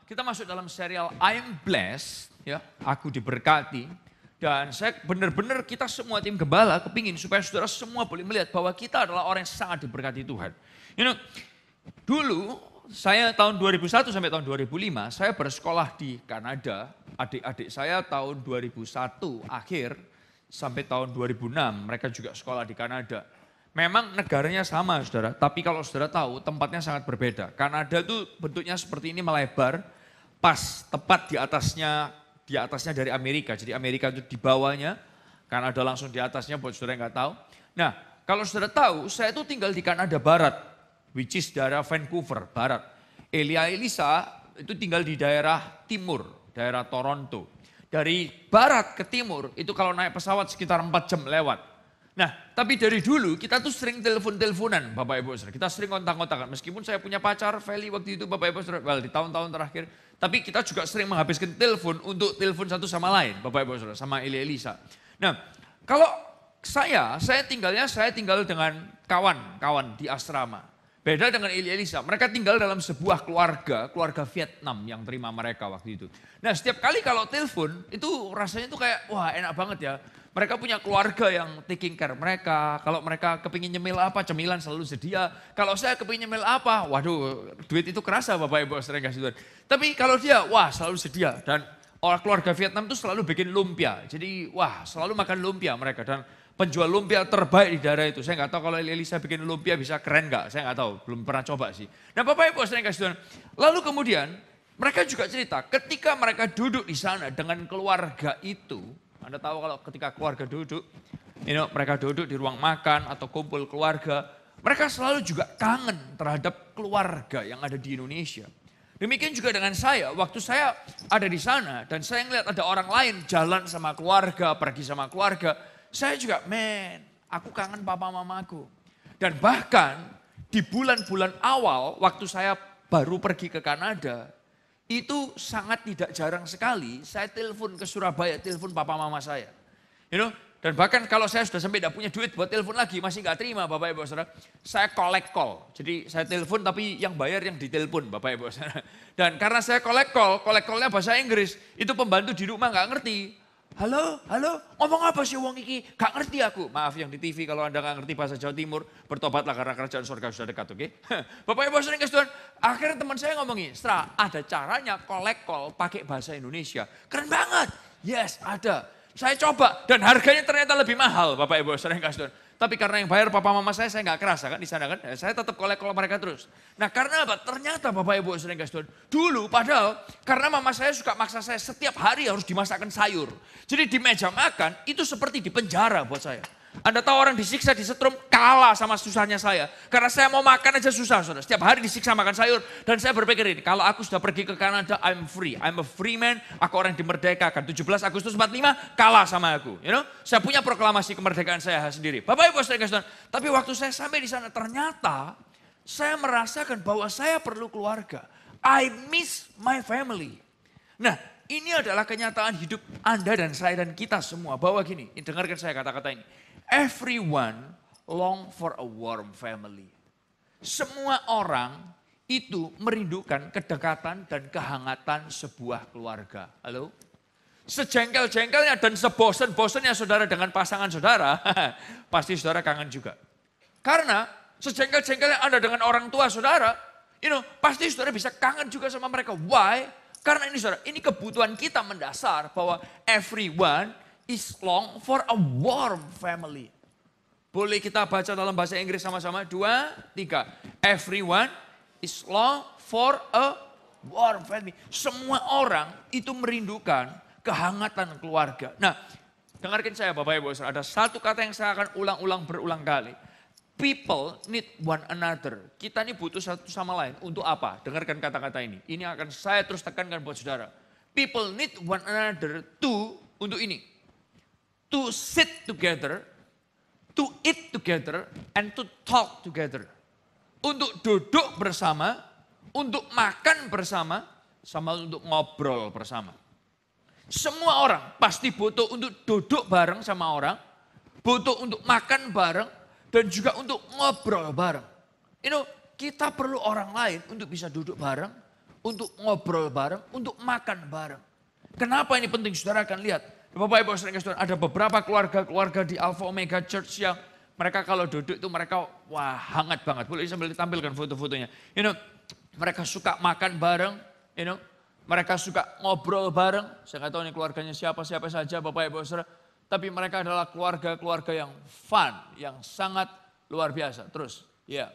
kita masuk dalam serial I'm Blessed, ya, aku diberkati. Dan saya benar-benar kita semua tim gembala kepingin supaya saudara semua boleh melihat bahwa kita adalah orang yang sangat diberkati Tuhan. Dulu saya tahun 2001 sampai tahun 2005 saya bersekolah di Kanada. Adik-adik saya tahun 2001 akhir sampai tahun 2006 mereka juga sekolah di Kanada. Memang negaranya sama saudara, tapi kalau saudara tahu tempatnya sangat berbeda. Kanada itu bentuknya seperti ini melebar, pas tepat di atasnya dari Amerika. Jadi Amerika itu di bawahnya, Kanada langsung di atasnya buat saudara yang nggak tahu. Nah kalau saudara tahu, saya itu tinggal di Kanada Barat, which is daerah Vancouver Barat. Elisa itu tinggal di daerah timur, daerah Toronto. Dari barat ke timur itu kalau naik pesawat sekitar 4 jam lewat. Nah, tapi dari dulu kita tuh sering telepon-teleponan Bapak Ibu Saudara. Kita sering kontak-kontakan. Meskipun saya punya pacar, Feli waktu itu Bapak Ibu Saudara. Well, di tahun-tahun terakhir. Tapi kita juga sering menghabiskan telepon untuk telepon satu sama lain Bapak Ibu Saudara. Sama Elisa. Nah, kalau saya tinggal dengan kawan-kawan di asrama. Beda dengan Elisa. Mereka tinggal dalam sebuah keluarga Vietnam yang terima mereka waktu itu. Nah, setiap kali kalau telepon itu rasanya tuh kayak wah enak banget ya. Mereka punya keluarga yang taking care mereka. Kalau mereka kepingin nyemil apa, cemilan selalu sedia. Kalau saya kepingin nyemil apa, waduh duit itu kerasa Bapak Ibu sering kasih duit. Tapi kalau dia, wah selalu sedia. Dan orang keluarga Vietnam itu selalu bikin lumpia. Jadi wah selalu makan lumpia mereka. Dan penjual lumpia terbaik di daerah itu. Saya nggak tahu kalau Elisa bikin lumpia bisa keren nggak. Saya nggak tahu, belum pernah coba sih. Nah Bapak Ibu sering kasih duit. Lalu kemudian mereka juga cerita ketika mereka duduk di sana dengan keluarga itu. Anda tahu kalau ketika keluarga duduk, mereka duduk di ruang makan atau kumpul keluarga, mereka selalu juga kangen terhadap keluarga yang ada di Indonesia. Demikian juga dengan saya, waktu saya ada di sana dan saya melihat ada orang lain jalan sama keluarga, pergi sama keluarga, saya juga, aku kangen papa mamaku. Dan bahkan di bulan-bulan awal waktu saya baru pergi ke Kanada, itu sangat tidak jarang sekali saya telepon ke Surabaya, telepon papa mama saya. Dan bahkan kalau saya sudah sampai tidak punya duit buat telepon lagi, masih nggak terima Bapak Ibu Saudara, saya collect call. Jadi saya telepon tapi yang bayar yang ditelepon Bapak Ibu Saudara. Dan karena saya collect callnya bahasa Inggris, itu pembantu di rumah nggak ngerti. Halo, ngomong apa sih wong iki? Gak ngerti aku. Maaf yang di TV kalau Anda gak ngerti bahasa Jawa Timur, bertobatlah karena kerajaan surga sudah dekat, oke? Bapak Ibu sering kasih Tuhan, akhirnya teman saya ngomongin, Stra, ada caranya collect call pakai bahasa Indonesia. Keren banget. Yes, ada. Saya coba dan harganya ternyata lebih mahal, Bapak Ibu sering kasih Tuhan. Tapi karena yang bayar papa mama saya nggak kerasa kan di sana kan. Saya tetap collect call mereka terus. Nah karena apa? Ternyata Bapak Ibu sering kasih Tuhan. Dulu padahal karena mama saya suka maksa saya setiap hari harus dimasakkan sayur. Jadi di meja makan itu seperti di penjara buat saya. Anda tahu orang disiksa, disetrum, kalah sama susahnya saya. Karena saya mau makan aja susah, saudara. Setiap hari disiksa makan sayur. Dan saya berpikir ini, kalau aku sudah pergi ke Kanada, I'm free. I'm a free man, aku orang dimerdekakan. 17 Agustus 45, kalah sama aku. Saya punya proklamasi kemerdekaan saya sendiri. Bapak Ibu saudara, tapi waktu saya sampai di sana, ternyata saya merasakan bahwa saya perlu keluarga. I miss my family. Nah, ini adalah kenyataan hidup Anda dan saya dan kita semua. Bahwa gini, dengarkan saya kata-kata ini. Everyone long for a warm family. Semua orang itu merindukan kedekatan dan kehangatan sebuah keluarga. Halo? Sejengkel-jengkelnya dan sebosan-bosannya saudara dengan pasangan saudara, pasti saudara kangen juga. Karena sejengkel-jengkelnya Anda dengan orang tua saudara, pasti saudara bisa kangen juga sama mereka. Why? Karena ini saudara, ini kebutuhan kita mendasar bahwa everyone is long for a warm family. Boleh kita baca dalam bahasa Inggris sama-sama? 2, 3. Everyone is long for a warm family. Semua orang itu merindukan kehangatan keluarga. Nah, dengarkan saya Bapak Ibu, ada satu kata yang saya akan ulang-ulang berulang kali. People need one another. Kita ini butuh satu sama lain. Untuk apa? Dengarkan kata-kata ini. Ini akan saya terus tekankan buat saudara. People need one another untuk ini. To sit together, to eat together, and to talk together. Untuk duduk bersama, untuk makan bersama, sama untuk ngobrol bersama. Semua orang pasti butuh untuk duduk bareng sama orang, butuh untuk makan bareng, dan juga untuk ngobrol bareng. Kita perlu orang lain untuk bisa duduk bareng, untuk ngobrol bareng, untuk makan bareng. Kenapa ini penting? Saudara akan lihat. Bapak Ibu saudara, ada beberapa keluarga-keluarga di Alpha Omega Church yang mereka kalau duduk itu mereka wah hangat banget. Boleh sambil ditampilkan foto-fotonya. Mereka suka makan bareng, mereka suka ngobrol bareng. Saya nggak tahu ini keluarganya siapa-siapa saja Bapak Ibu saudara. Tapi mereka adalah keluarga-keluarga yang fun, yang sangat luar biasa. Terus, ya.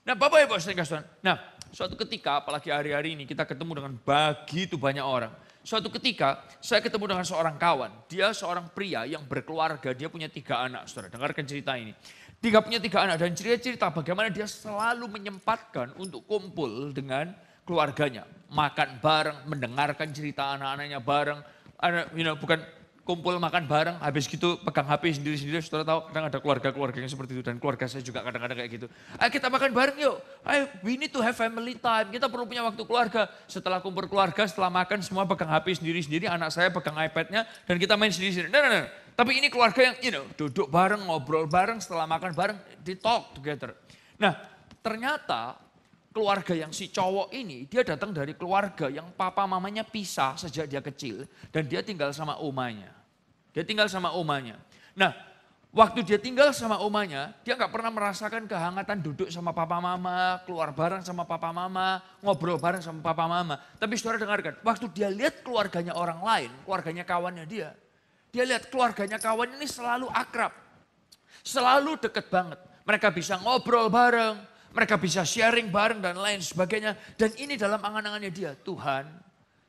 Nah Bapak Ibu saudara, nah suatu ketika apalagi hari-hari ini kita ketemu dengan begitu banyak orang. Suatu ketika saya ketemu dengan seorang kawan, dia seorang pria yang berkeluarga, dia punya 3 anak, saudara. Dengarkan cerita ini. Dia punya 3 anak dan cerita bagaimana dia selalu menyempatkan untuk kumpul dengan keluarganya. Makan bareng, mendengarkan cerita anak-anaknya bareng. Bukan kumpul makan bareng, habis gitu pegang HP sendiri-sendiri. Saudara tahu kadang ada keluarga-keluarga yang seperti itu dan keluarga saya juga kadang-kadang kayak gitu. Ayo kita makan bareng yuk, ayo we need to have family time. Kita perlu punya waktu keluarga. Setelah kumpul keluarga, setelah makan semua pegang HP sendiri-sendiri, anak saya pegang iPad-nya dan kita main sendiri-sendiri. Nah. Tapi ini keluarga yang duduk bareng, ngobrol bareng, setelah makan bareng, di talk together. Nah ternyata keluarga yang si cowok ini, dia datang dari keluarga yang papa mamanya pisah sejak dia kecil. Dan dia tinggal sama omanya. Dia tinggal sama omanya. Nah, waktu dia tinggal sama omanya, dia nggak pernah merasakan kehangatan duduk sama papa mama, keluar bareng sama papa mama, ngobrol bareng sama papa mama. Tapi saudara dengarkan, waktu dia lihat keluarganya orang lain, keluarganya kawannya dia lihat keluarganya kawannya ini selalu akrab, selalu deket banget. Mereka bisa ngobrol bareng, mereka bisa sharing bareng dan lain sebagainya. Dan ini dalam angan-angannya dia, Tuhan,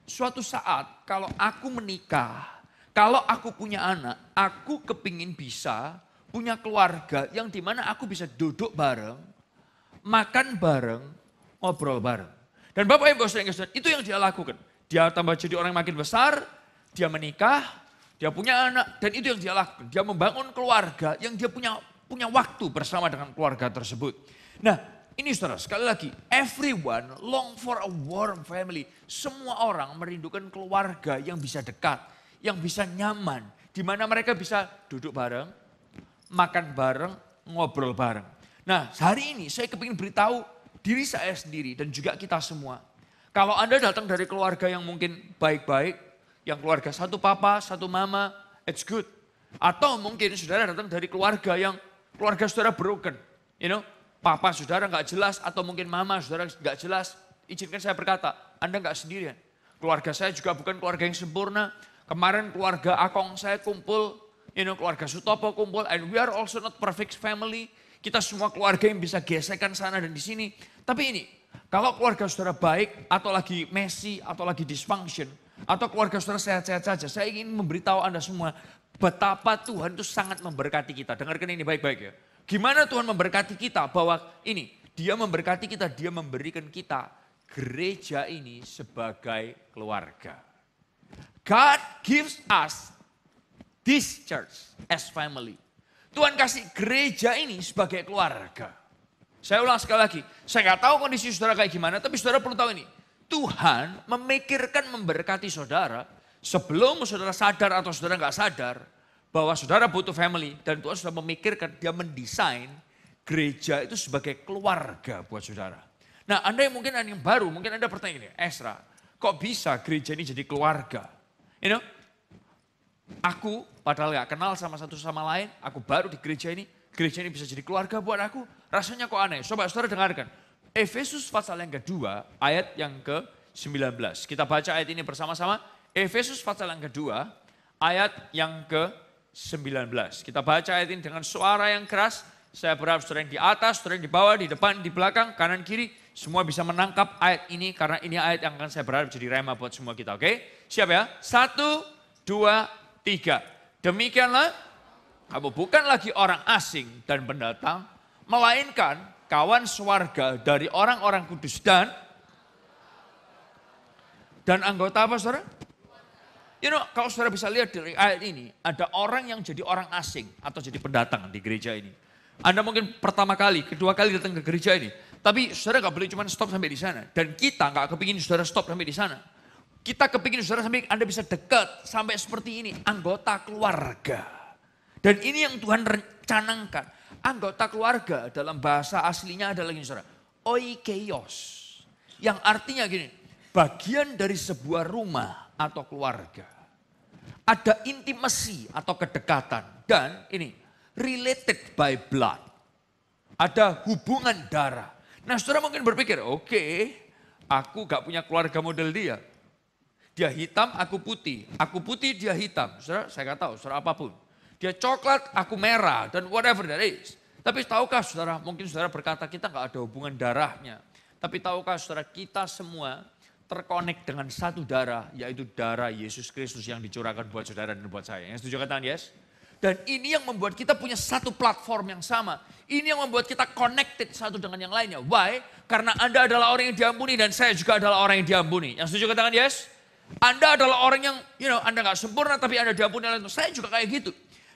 suatu saat kalau aku menikah, kalau aku punya anak, aku kepingin bisa punya keluarga yang dimana aku bisa duduk bareng, makan bareng, ngobrol bareng. Dan Bapak Ibu saudara, itu yang dia lakukan. Dia tambah jadi orang yang makin besar, dia menikah, dia punya anak, dan itu yang dia lakukan. Dia membangun keluarga yang dia punya waktu bersama dengan keluarga tersebut. Nah ini saudara, sekali lagi, everyone long for a warm family. Semua orang merindukan keluarga yang bisa dekat, yang bisa nyaman. Di mana mereka bisa duduk bareng, makan bareng, ngobrol bareng. Nah hari ini saya kepingin beritahu diri saya sendiri dan juga kita semua. Kalau Anda datang dari keluarga yang mungkin baik-baik, yang keluarga satu papa, satu mama, it's good. Atau mungkin saudara datang dari keluarga yang keluarga saudara broken. Papa saudara nggak jelas atau mungkin mama saudara nggak jelas. Izinkan saya berkata, Anda nggak sendirian. Keluarga saya juga bukan keluarga yang sempurna. Kemarin keluarga Akong saya kumpul, keluarga Sutopo kumpul, and we are also not perfect family. Kita semua keluarga yang bisa gesekan sana dan di sini. Tapi ini, kalau keluarga saudara baik atau lagi messy atau lagi dysfunction, atau keluarga saudara sehat-sehat saja, saya ingin memberitahu Anda semua betapa Tuhan itu sangat memberkati kita. Dengarkan ini baik-baik ya. Gimana Tuhan memberkati kita bahwa ini, dia memberkati kita, dia memberikan kita gereja ini sebagai keluarga. God gives us this church as family. Tuhan kasih gereja ini sebagai keluarga. Saya ulang sekali lagi, saya nggak tahu kondisi saudara kayak gimana, tapi saudara perlu tahu ini. Tuhan memikirkan memberkati saudara sebelum saudara sadar atau saudara nggak sadar bahwa saudara butuh family dan Tuhan sudah memikirkan, dia mendesain gereja itu sebagai keluarga buat saudara. Nah Anda yang mungkin yang baru, mungkin Anda bertanya ini, Ezra, kok bisa gereja ini jadi keluarga? Aku padahal gak kenal sama satu sama lain, aku baru di gereja ini bisa jadi keluarga buat aku. Rasanya kok aneh, coba saudara dengarkan. Efesus pasal yang kedua, ayat yang ke-19. Kita baca ayat ini bersama-sama. Efesus pasal yang kedua, ayat yang ke-19. Kita baca ayat ini dengan suara yang keras. Saya berharap saudara yang di atas, saudara yang di bawah, di depan, di belakang, kanan, kiri. Semua bisa menangkap ayat ini karena ini ayat yang akan saya berharap jadi rema buat semua kita. Oke? Siap ya? 1, 2, 3. Demikianlah, kamu bukan lagi orang asing dan pendatang, melainkan kawan sewarga dari orang-orang kudus dan anggota apa saudara? Kalau saudara bisa lihat dari ayat ini, ada orang yang jadi orang asing atau jadi pendatang di gereja ini. Anda mungkin pertama kali, kedua kali datang ke gereja ini. Tapi saudara gak boleh cuma stop sampai di sana. Dan kita gak kepingin saudara stop sampai di sana. Kita kepingin saudara sampai Anda bisa dekat sampai seperti ini. Anggota keluarga. Dan ini yang Tuhan canangkan. Anggota keluarga dalam bahasa aslinya adalah gini saudara. Oikeios. Yang artinya gini. bagian dari sebuah rumah atau keluarga. Ada intimacy atau kedekatan. Dan ini, related by blood. Ada hubungan darah. Nah saudara mungkin berpikir, oke, aku gak punya keluarga model dia. Dia hitam, aku putih. Aku putih, dia hitam. Saudara, saya gak tahu, saudara apapun. Dia coklat, aku merah, dan whatever that is. Tapi tahukah saudara, mungkin saudara berkata kita gak ada hubungan darahnya. Tapi tahukah saudara, kita semua terkonek dengan satu darah, yaitu darah Yesus Kristus yang dicurahkan buat saudara dan buat saya. Yang setuju katakan yes? Dan ini yang membuat kita punya satu platform yang sama. Ini yang membuat kita connected satu dengan yang lainnya. Why? Karena Anda adalah orang yang diampuni dan saya juga adalah orang yang diampuni. Yang setuju katakan yes? Anda adalah orang yang, Anda gak sempurna tapi Anda diampuni oleh Tuhan. Saya juga kayak gitu.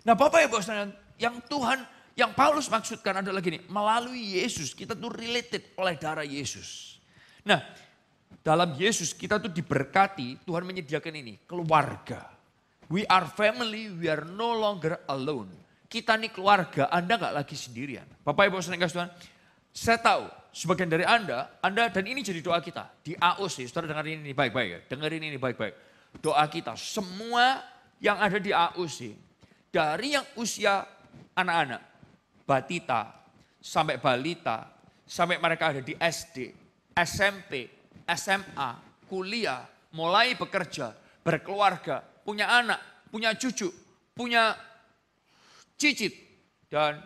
Nah Bapak Ibu Saudara, yang Tuhan, yang Paulus maksudkan adalah gini. Melalui Yesus kita tuh related oleh darah Yesus. Nah dalam Yesus kita tuh diberkati, Tuhan menyediakan ini, keluarga. We are family, we are no longer alone. Kita nih keluarga, Anda gak lagi sendirian. Bapak Ibu Saudara Tuhan, saya tahu sebagian dari Anda dan ini jadi doa kita. Di AOC, saudara dengerin ini baik-baik ya. Dengerin ini baik-baik. Doa kita, semua yang ada di AOC, dari yang usia anak-anak, batita, sampai balita, sampai mereka ada di SD, SMP, SMA, kuliah, mulai bekerja, berkeluarga, punya anak, punya cucu, punya cicit, dan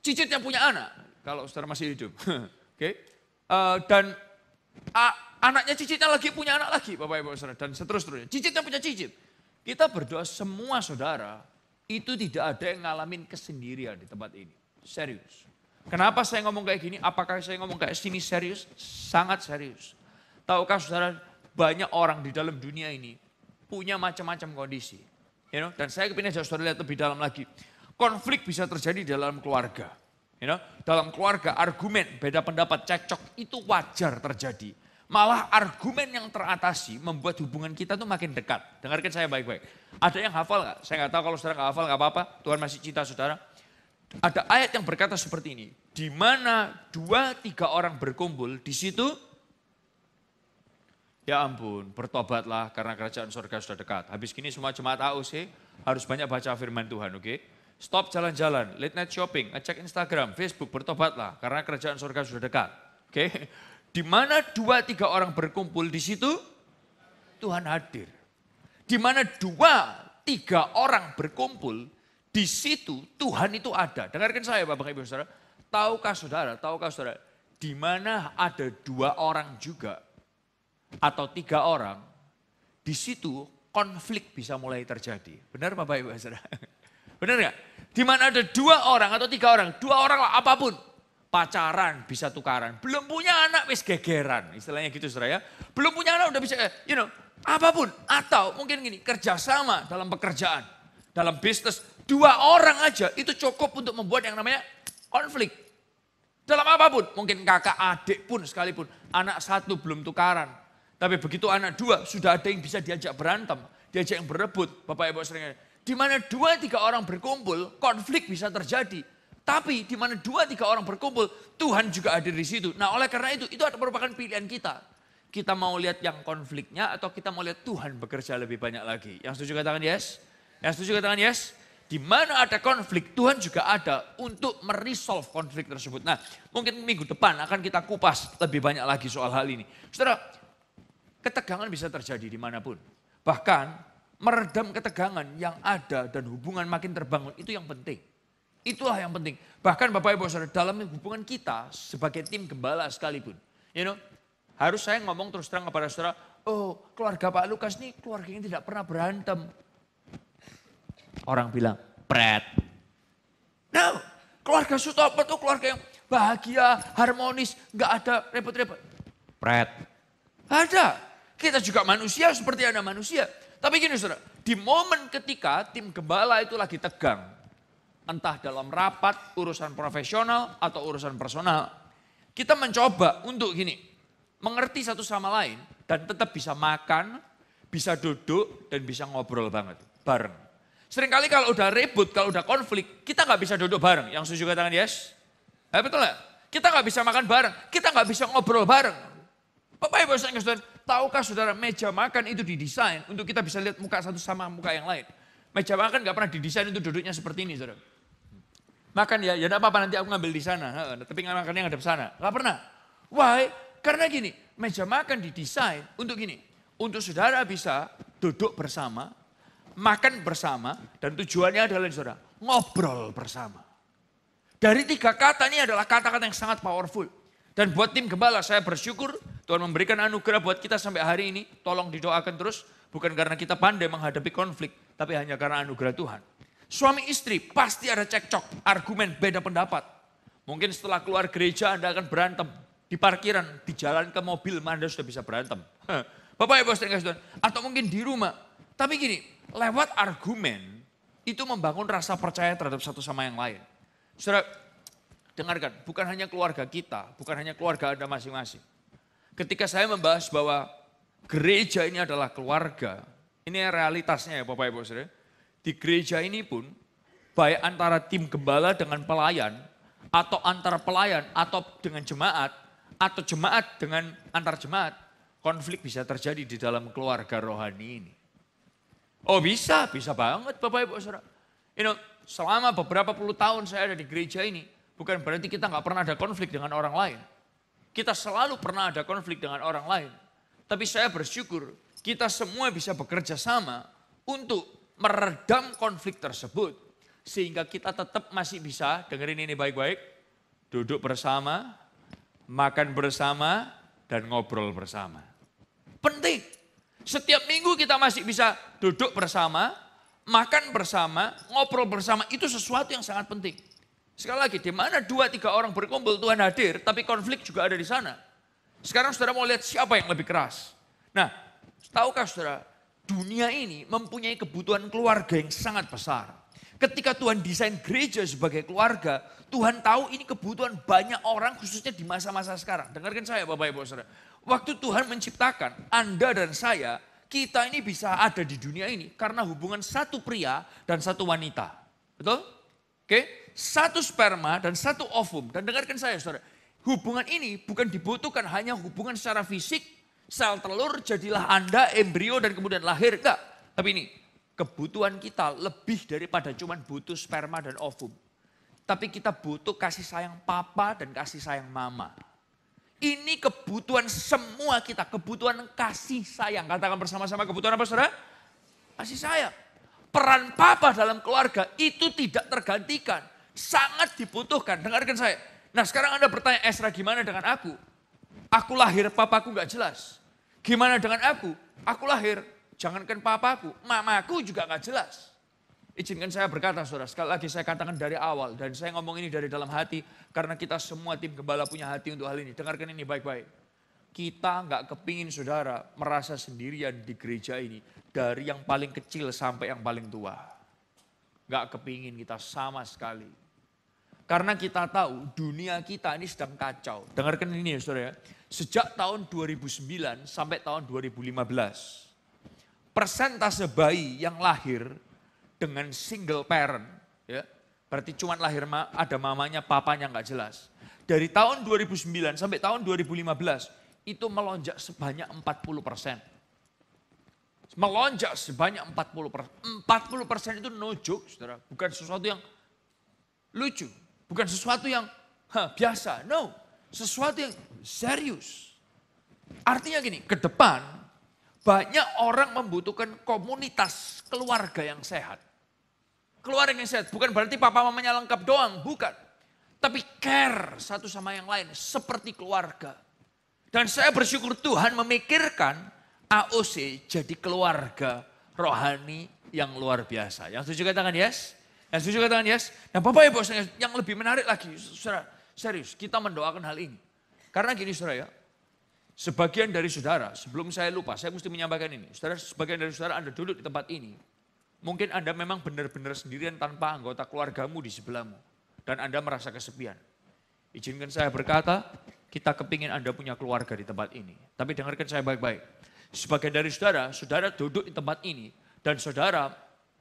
cicit yang punya anak, kalau saudara masih hidup. Oke. Dan anaknya cicitnya lagi punya anak lagi, Bapak Ibu Saudara, dan seterusnya. Cicitnya punya cicit. Kita berdoa semua saudara, itu tidak ada yang ngalamin kesendirian di tempat ini. Serius. Kenapa saya ngomong kayak gini? Apakah saya ngomong kayak sini serius? Sangat serius. Tahukah saudara, banyak orang di dalam dunia ini punya macam-macam kondisi. Dan saya kepingin saudara lihat lebih dalam lagi. Konflik bisa terjadi dalam keluarga. Dalam keluarga argumen, beda pendapat, cekcok itu wajar terjadi. Malah argumen yang teratasi membuat hubungan kita tuh makin dekat. Dengarkan saya baik-baik. Ada yang hafal gak? Saya gak tahu, kalau saudara gak hafal gak apa-apa. Tuhan masih cinta saudara. Ada ayat yang berkata seperti ini. Di mana 2-3 orang berkumpul, di situ ya ampun, bertobatlah karena kerajaan surga sudah dekat. Habis gini semua jemaat AOC harus banyak baca firman Tuhan, oke? Stop jalan-jalan, late night shopping, ngecek Instagram, Facebook, bertobatlah karena kerajaan surga sudah dekat. Oke? Di mana 2-3 orang berkumpul di situ Tuhan hadir. Di mana 2-3 orang berkumpul di situ Tuhan itu ada. Dengarkan saya Bapak Ibu Saudara. Tahukah saudara, di mana ada 2 orang juga atau 3 orang, di situ konflik bisa mulai terjadi. Benar Bapak Ibu Saudara? Benar gak? Di mana ada 2 orang atau 3 orang, 2 orang lah apapun. Pacaran bisa tukaran, belum punya anak wis gegeran, istilahnya gitu saudara ya. Belum punya anak udah bisa, apapun. Atau mungkin gini, kerjasama dalam pekerjaan, dalam bisnis. 2 orang aja itu cukup untuk membuat yang namanya konflik. Dalam apapun, mungkin kakak adik pun sekalipun, anak 1 belum tukaran. Tapi begitu anak 2 sudah ada yang bisa diajak berantem, diajak yang berebut. Bapak Ibu sering, di mana 2-3 orang berkumpul, konflik bisa terjadi. Tapi di mana 2-3 orang berkumpul, Tuhan juga hadir di situ. Nah oleh karena itu merupakan pilihan kita. Kita mau lihat yang konfliknya atau kita mau lihat Tuhan bekerja lebih banyak lagi. Yang setuju katakan yes? Yang setuju katakan yes? Di mana ada konflik, Tuhan juga ada untuk meresolve konflik tersebut. Nah mungkin minggu depan akan kita kupas lebih banyak lagi soal hal ini. Saudara, ketegangan bisa terjadi dimanapun. Bahkan meredam ketegangan yang ada dan hubungan makin terbangun itu yang penting. Itulah yang penting. Bahkan Bapak Ibu Saudara dalam hubungan kita sebagai tim gembala sekalipun. Harus saya ngomong terus terang kepada saudara, oh keluarga Pak Lukas nih keluarga yang tidak pernah berantem. Orang bilang, pret. No, keluarga Sutopo itu keluarga yang bahagia, harmonis, gak ada repot-repot. Pret. Ada. Kita juga manusia seperti Anda manusia. Tapi gini saudara, di momen ketika tim gembala itu lagi tegang. Entah dalam rapat, urusan profesional atau urusan personal. Kita mencoba untuk gini, mengerti satu sama lain dan tetap bisa makan, bisa duduk dan bisa ngobrol banget, bareng. Seringkali kalau udah ribut, kalau udah konflik, kita gak bisa duduk bareng. Yang setuju katakan yes? Betul gak? Kita gak bisa makan bareng, kita gak bisa ngobrol bareng. Bapak Ibu saudara, tahukah saudara meja makan itu didesain untuk kita bisa lihat muka satu sama muka yang lain. Meja makan gak pernah didesain untuk duduknya seperti ini saudara. Makan ya enggak apa-apa nanti aku ngambil di sana. Tapi makannya ngadep sana. Gak pernah. Why? Karena gini, meja makan didesain untuk gini. Untuk saudara bisa duduk bersama, makan bersama, dan tujuannya adalah saudara, ngobrol bersama. Dari 3 kata ini adalah kata-kata yang sangat powerful. Dan buat tim gembala saya bersyukur Tuhan memberikan anugerah buat kita sampai hari ini. Tolong didoakan terus, bukan karena kita pandai menghadapi konflik, tapi hanya karena anugerah Tuhan. Suami istri pasti ada cekcok, argumen, beda pendapat. Mungkin setelah keluar gereja Anda akan berantem. Di parkiran, di jalan ke mobil, Anda sudah bisa berantem. Bapak Ibu Saudara, atau mungkin di rumah. Tapi gini, lewat argumen itu membangun rasa percaya terhadap satu sama yang lain. Saudara, dengarkan, bukan hanya keluarga kita, bukan hanya keluarga Anda masing-masing. Ketika saya membahas bahwa gereja ini adalah keluarga, ini realitasnya ya Bapak Ibu Saudara. Di gereja ini pun, baik antara tim gembala dengan pelayan, atau antara pelayan atau dengan jemaat, atau jemaat dengan antar jemaat, konflik bisa terjadi di dalam keluarga rohani ini. Oh bisa banget Bapak Ibu Saudara. Selama beberapa puluh tahun saya ada di gereja ini, bukan berarti kita nggak pernah ada konflik dengan orang lain. Kita selalu pernah ada konflik dengan orang lain. Tapi saya bersyukur kita semua bisa bekerja sama untuk meredam konflik tersebut. Sehingga kita tetap masih bisa, dengerin ini baik-baik, duduk bersama, makan bersama, dan ngobrol bersama. Penting. Setiap minggu kita masih bisa duduk bersama, makan bersama, ngobrol bersama. Itu sesuatu yang sangat penting. Sekali lagi, di mana 2-3 orang berkumpul Tuhan hadir, tapi konflik juga ada di sana. Sekarang saudara mau lihat siapa yang lebih keras. Nah, tahukah saudara, dunia ini mempunyai kebutuhan keluarga yang sangat besar. Ketika Tuhan desain gereja sebagai keluarga, Tuhan tahu ini kebutuhan banyak orang khususnya di masa-masa sekarang. Dengarkan saya Bapak Ibu Saudara. Waktu Tuhan menciptakan Anda dan saya, kita ini bisa ada di dunia ini karena hubungan satu pria dan satu wanita. Betul? Oke? Satu sperma dan satu ovum. Dan dengarkan saya Saudara, hubungan ini bukan dibutuhkan hanya hubungan secara fisik, sel telur jadilah Anda, embrio dan kemudian lahir. Enggak. Tapi ini kebutuhan kita lebih daripada cuman butuh sperma dan ovum. Tapi kita butuh kasih sayang papa dan kasih sayang mama. Ini kebutuhan semua kita. Kebutuhan kasih sayang. Katakan bersama-sama kebutuhan apa saudara? Kasih sayang. Peran papa dalam keluarga itu tidak tergantikan. Sangat dibutuhkan. Dengarkan saya. Nah sekarang Anda bertanya, Esra gimana dengan aku? Aku lahir, papaku gak jelas. Gimana dengan aku? Aku lahir, jangankan papaku, mamaku juga gak jelas. Izinkan saya berkata saudara, sekali lagi saya katakan dari awal. Dan saya ngomong ini dari dalam hati, karena kita semua tim gembala punya hati untuk hal ini. Dengarkan ini baik-baik. Kita gak kepingin saudara merasa sendirian di gereja ini. Dari yang paling kecil sampai yang paling tua. Gak kepingin kita sama sekali. Karena kita tahu dunia kita ini sedang kacau. Dengarkan ini ya saudara ya. Sejak tahun 2009 sampai tahun 2015. Persentase bayi yang lahir dengan single parent. Ya, berarti cuma lahir ada mamanya, papanya nggak jelas. Dari tahun 2009 sampai tahun 2015 itu melonjak sebanyak 40%. Melonjak sebanyak 40%. 40% itu no joke saudara. Bukan sesuatu yang lucu. Bukan sesuatu yang biasa, no. Sesuatu yang serius. Artinya gini, ke depan banyak orang membutuhkan komunitas keluarga yang sehat. Keluarga yang sehat, bukan berarti papa mamanya lengkap doang, bukan. Tapi care satu sama yang lain, seperti keluarga. Dan saya bersyukur Tuhan memikirkan AOC jadi keluarga rohani yang luar biasa. Yang setuju katakan yes? Yang setuju katakan yes. Nah Bapak Ibu yang lebih menarik lagi, saudara, serius kita mendoakan hal ini. Karena gini saudara ya, sebagian dari saudara, sebelum saya lupa, saya mesti menyampaikan ini. Saudara, sebagian dari saudara Anda duduk di tempat ini, mungkin Anda memang benar-benar sendirian tanpa anggota keluargamu di sebelahmu. Dan Anda merasa kesepian. Izinkan saya berkata, kita kepingin Anda punya keluarga di tempat ini. Tapi dengarkan saya baik-baik. Sebagian dari saudara, saudara duduk di tempat ini, dan saudara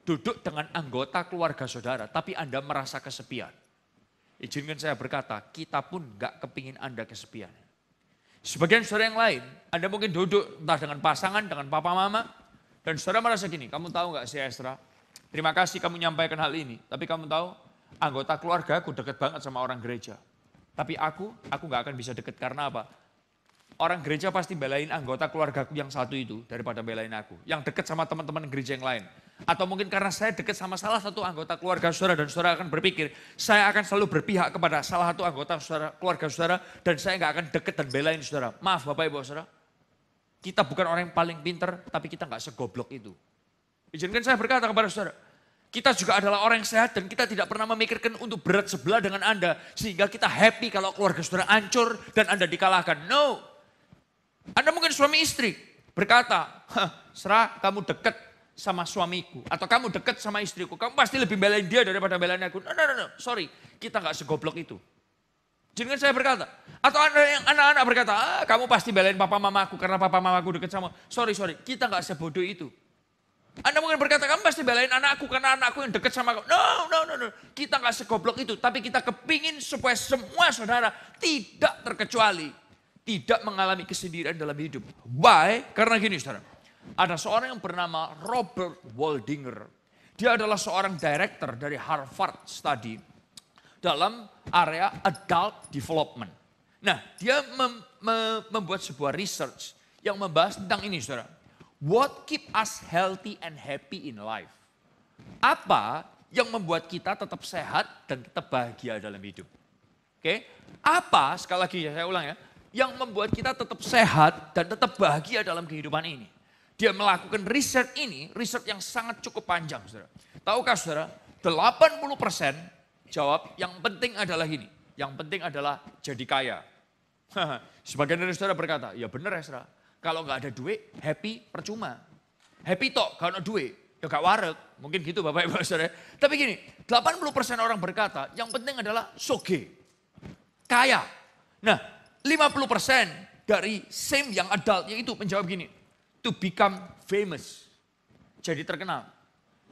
duduk dengan anggota keluarga saudara, tapi Anda merasa kesepian. Izinkan saya berkata, kita pun gak kepingin Anda kesepian. Sebagian saudara yang lain, Anda mungkin duduk entah dengan pasangan, dengan papa mama, dan saudara merasa gini, kamu tahu nggak si Esra, terima kasih kamu nyampaikan hal ini, tapi kamu tahu anggota keluarga aku dekat banget sama orang gereja. Tapi aku nggak akan bisa dekat karena apa? Orang gereja pasti belain anggota keluargaku yang satu itu daripada belain aku. Yang dekat sama teman-teman gereja yang lain. Atau mungkin karena saya dekat sama salah satu anggota keluarga saudara dan saudara akan berpikir, saya akan selalu berpihak kepada salah satu anggota saudara, keluarga saudara dan saya nggak akan dekat dan belain saudara. Maaf Bapak Ibu Saudara, kita bukan orang yang paling pinter, tapi kita nggak segoblok itu. Izinkan saya berkata kepada saudara, kita juga adalah orang yang sehat dan kita tidak pernah memikirkan untuk berat sebelah dengan Anda. Sehingga kita happy kalau keluarga saudara hancur dan Anda dikalahkan. No. Anda mungkin suami istri berkata, Serah kamu dekat sama suamiku. Atau kamu dekat sama istriku. Kamu pasti lebih belain dia daripada belain aku. No. Sorry, kita gak segoblok itu. Jangan saya berkata. Atau yang anak-anak berkata, kamu pasti belain papa mamaku karena papa mamaku dekat sama. Sorry, kita gak sebodoh itu. Anda mungkin berkata, kamu pasti belain anakku karena anakku yang dekat sama kamu. No. Kita gak segoblok itu. Tapi kita kepingin supaya semua saudara tidak terkecuali tidak mengalami kesendirian dalam hidup. Why? Karena gini saudara. Ada seorang yang bernama Robert Waldinger. Dia adalah seorang director dari Harvard Study dalam area adult development. Nah, dia membuat sebuah research yang membahas tentang ini saudara. What keep us healthy and happy in life? Apa yang membuat kita tetap sehat dan tetap bahagia dalam hidup? Oke? Apa, sekali lagi saya ulang ya, yang membuat kita tetap sehat dan tetap bahagia dalam kehidupan ini. Dia melakukan riset ini, riset yang sangat cukup panjang saudara. Tahukah saudara, 80% jawab yang penting adalah ini. Yang penting adalah jadi kaya. Sebagian dari saudara berkata, ya benar ya saudara. Kalau nggak ada duit, happy percuma. Happy tok, kalau ada duit, ya gak wareg. Mungkin gitu Bapak Ibu saudara. Tapi gini, 80% orang berkata, yang penting adalah soge. Kaya. Nah, 50% dari same yang adult yaitu menjawab gini, to become famous, jadi terkenal.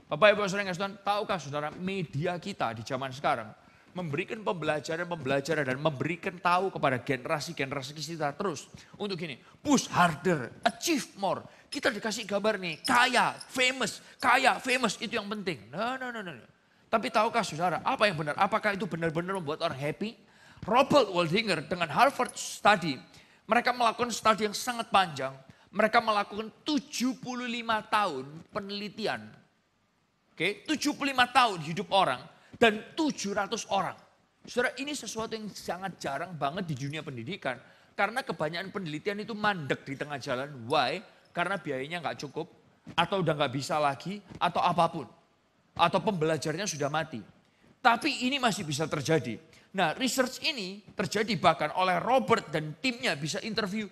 Bapak Ibu Saudara yang kasih, tahukah saudara media kita di zaman sekarang memberikan pembelajaran dan memberikan tahu kepada generasi-generasi kita terus untuk gini, push harder, achieve more. Kita dikasih gambar nih, kaya, famous itu yang penting. No. Tapi tahukah saudara apa yang benar? Apakah itu benar-benar membuat orang happy? Robert Waldinger dengan Harvard Study, mereka melakukan studi yang sangat panjang. Mereka melakukan 75 tahun penelitian. Oke, 75 tahun hidup orang dan 700 orang. Saudara, ini sesuatu yang sangat jarang banget di dunia pendidikan. Karena kebanyakan penelitian itu mandek di tengah jalan. Why? Karena biayanya nggak cukup, atau udah nggak bisa lagi, atau apapun. Atau pembelajarnya sudah mati. Tapi ini masih bisa terjadi. Nah, research ini terjadi bahkan oleh Robert dan timnya bisa interview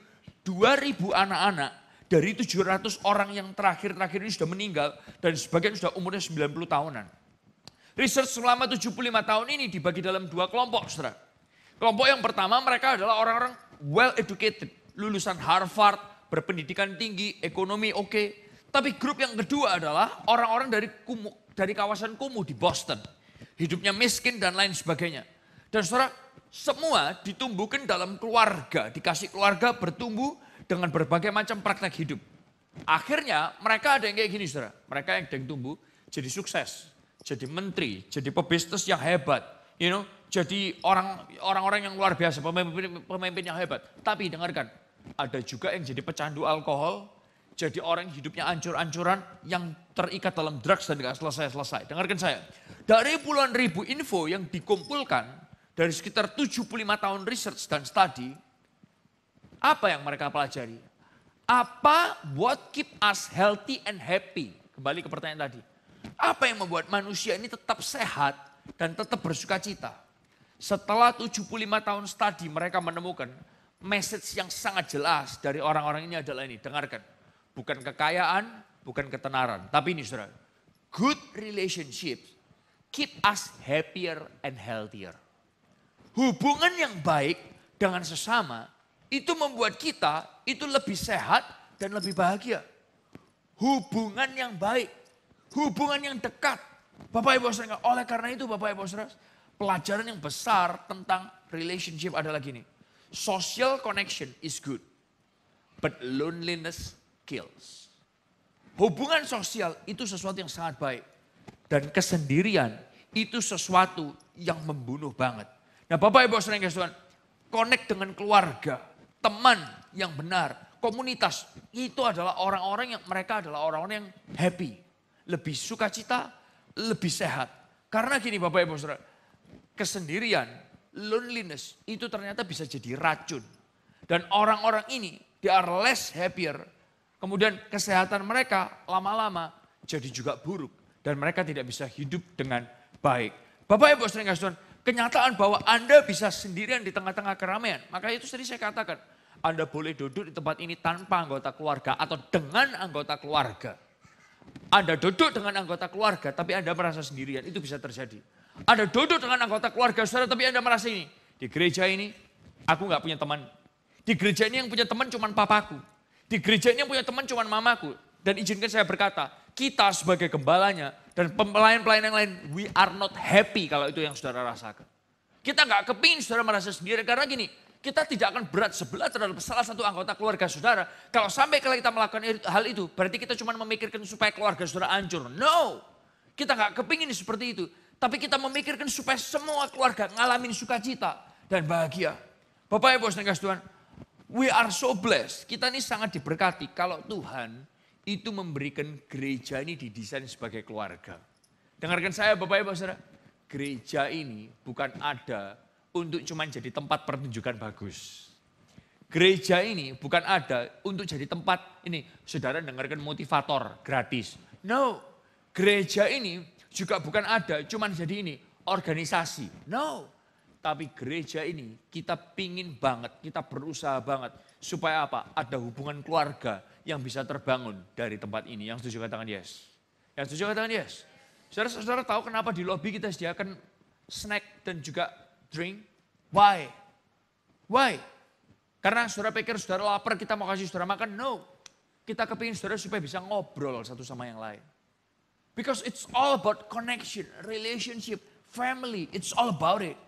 2.000 anak-anak dari 700 orang yang terakhir-terakhir ini sudah meninggal dan sebagian sudah umurnya 90 tahunan. Research selama 75 tahun ini dibagi dalam 2 kelompok, saudara. Kelompok yang pertama mereka adalah orang-orang well educated, lulusan Harvard, berpendidikan tinggi, ekonomi oke. Tapi grup yang kedua adalah orang-orang dari kawasan kumuh di Boston. Hidupnya miskin dan lain sebagainya. Dan saudara, semua ditumbuhkan dalam keluarga, dikasih keluarga bertumbuh dengan berbagai macam praktek hidup. Akhirnya mereka ada yang kayak gini saudara, mereka yang tumbuh jadi sukses, jadi menteri, jadi pebisnis yang hebat, jadi orang-orang yang luar biasa, pemimpin yang hebat. Tapi dengarkan, ada juga yang jadi pecandu alkohol, jadi orang hidupnya ancur-ancuran yang terikat dalam drugs dan gak selesai-selesai. Dengarkan saya, dari puluhan ribu info yang dikumpulkan, dari sekitar 75 tahun research dan study, apa yang mereka pelajari? What keep us healthy and happy? Kembali ke pertanyaan tadi. Apa yang membuat manusia ini tetap sehat dan tetap bersuka cita? Setelah 75 tahun study, mereka menemukan message yang sangat jelas dari orang-orang ini adalah ini. Dengarkan, bukan kekayaan, bukan ketenaran. Tapi ini saudara, good relationships keep us happier and healthier. Hubungan yang baik dengan sesama itu membuat kita itu lebih sehat dan lebih bahagia. Hubungan yang baik, hubungan yang dekat. Bapak Ibu Saudara, oleh karena itu Bapak Ibu Saudara, pelajaran yang besar tentang relationship adalah gini. social connection is good, but loneliness kills. Hubungan sosial itu sesuatu yang sangat baik. Dan kesendirian itu sesuatu yang membunuh banget. Nah Bapak Ibu Saudara yang kasih Tuhan, connect dengan keluarga, teman yang benar, komunitas. Itu adalah orang-orang yang mereka adalah orang-orang yang happy. Lebih sukacita, lebih sehat. Karena gini Bapak Ibu Saudara, kesendirian, loneliness itu ternyata bisa jadi racun. Dan orang-orang ini, they are less happier. Kemudian kesehatan mereka lama-lama jadi juga buruk. Dan mereka tidak bisa hidup dengan baik. Bapak Ibu Saudara yang kasih Tuhan, kenyataan bahwa Anda bisa sendirian di tengah-tengah keramaian. Maka itu tadi saya katakan, Anda boleh duduk di tempat ini tanpa anggota keluarga atau dengan anggota keluarga. Anda duduk dengan anggota keluarga tapi Anda merasa sendirian, itu bisa terjadi. Anda duduk dengan anggota keluarga saudara tapi Anda merasa ini, di gereja ini aku gak punya teman. Di gereja ini yang punya teman cuma papaku. Di gereja ini yang punya teman cuma mamaku. Dan izinkan saya berkata, kita sebagai gembalanya dan pelayan-pelayan yang lain, we are not happy kalau itu yang saudara rasakan. Kita gak kepingin saudara merasa sendiri karena gini, kita tidak akan berat sebelah terhadap salah satu anggota keluarga saudara. Kalau sampai kalau kita melakukan hal itu, berarti kita cuma memikirkan supaya keluarga saudara hancur. No, kita gak kepingin seperti itu. Tapi kita memikirkan supaya semua keluarga ngalamin sukacita dan bahagia. Bapak Ibu Saudara Tuhan, we are so blessed. Kita ini sangat diberkati kalau Tuhan itu memberikan gereja ini didesain sebagai keluarga. Dengarkan saya Bapak Ibu Saudara, gereja ini bukan ada untuk cuma jadi tempat pertunjukan bagus. Gereja ini bukan ada untuk jadi tempat ini, saudara dengarkan motivator gratis. No, gereja ini juga bukan ada cuma jadi ini, organisasi. No, tapi gereja ini kita pingin banget, kita berusaha banget. Supaya apa? Ada hubungan keluarga yang bisa terbangun dari tempat ini. Yang setuju katakan yes. Yang setuju katakan yes. Saudara-saudara tahu kenapa di lobi kita sediakan snack dan juga drink? Why? Why? Karena saudara pikir saudara lapar kita mau kasih saudara makan? No. Kita kepingin saudara supaya bisa ngobrol satu sama yang lain. Because it's all about connection, relationship, family. It's all about it.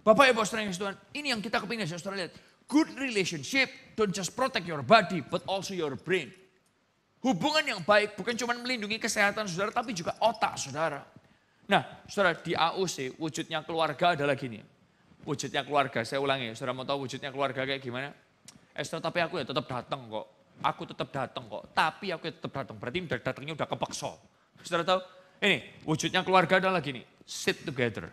Bapak Ibu Saudara yang Tuhan, ini yang kita kepingin saudara lihat. Good relationship don't just protect your body but also your brain. Hubungan yang baik bukan cuma melindungi kesehatan saudara tapi juga otak saudara. Nah saudara di AUC wujudnya keluarga adalah gini. Wujudnya keluarga, saya ulangi, saudara mau tahu wujudnya keluarga kayak gimana? Esther tapi aku ya tetap datang kok. Aku tetap datang kok, tapi aku ya tetap datang. Berarti datangnya udah kepeksa. Saudara tahu? Ini wujudnya keluarga adalah gini, sit together.